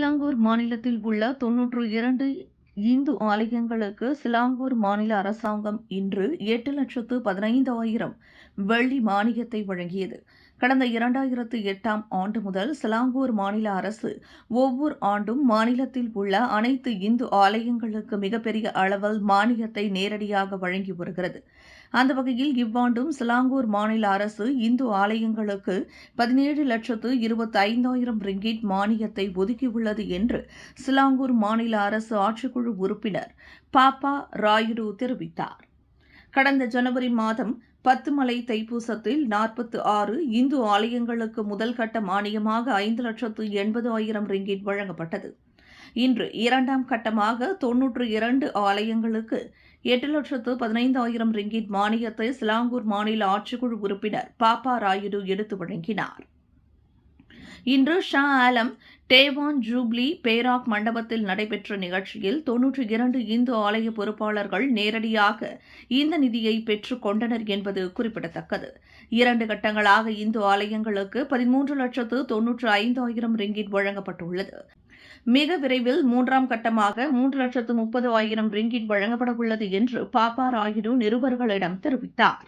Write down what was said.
Selangor மாநிலத்தில் உள்ள 92 இந்து ஆலயங்களுக்கு சிலாங்கூர் மாநில அரசாங்கம் இன்று 8,15,000 வெள்ளி மானியத்தை வழங்கியது. கடந்த 2008ஆம் ஆண்டு முதல் சிலாங்கூர் மாநில அரசு ஒவ்வொரு ஆண்டும் மாநிலத்தில் உள்ள அனைத்து இந்து ஆலயங்களுக்கு மிகப்பெரிய அளவில் மானியத்தை நேரடியாக வழங்கி வருகிறது. அந்த வகையில் இவ்வாண்டும் சிலாங்கூர் மாநில அரசு இந்து ஆலயங்களுக்கு 17,25,000 ரிங்கிட் மானியத்தை ஒதுக்கியுள்ளது என்று சிலாங்கூர் மாநில அரசு ஆட்சிக்குழு உறுப்பினர் பாப்பா ராயுடு தெரிவித்தார். கடந்த ஜனவரி மாதம் 10 மலை தைப்பூசத்தில் 46 இந்து ஆலயங்களுக்கு முதல் கட்ட மானியமாக 5,80,000 ரிங்கிட் வழங்கப்பட்டது. இன்று இரண்டாம் கட்டமாக 92 ஆலயங்களுக்கு 8,15,000 ரிங்கிட் மானியத்தை சிலாங்கூர் மாநில ஆட்சிக்குழு உறுப்பினர் பாப்பா ராயுடு எடுத்து வழங்கினார். இன்று ஷா ஆலம் டேவான் ஜூப்ளி பேராக் மண்டபத்தில் நடைபெற்ற நிகழ்ச்சியில் 92 இந்து ஆலய பொறுப்பாளர்கள் நேரடியாக இந்த நிதியை பெற்றுக் கொண்டனர் என்பது குறிப்பிடத்தக்கது. 2 கட்டங்களாக இந்து ஆலயங்களுக்கு 13,95,000 ரிங்கிட் வழங்கப்பட்டுள்ளது. மிக விரைவில் 3ஆம் கட்டமாக 3,30,000 ரிங்கிட் வழங்கப்பட உள்ளது என்று பாப்பா ராயுடு நிருபர்களிடம் தெரிவித்தார்.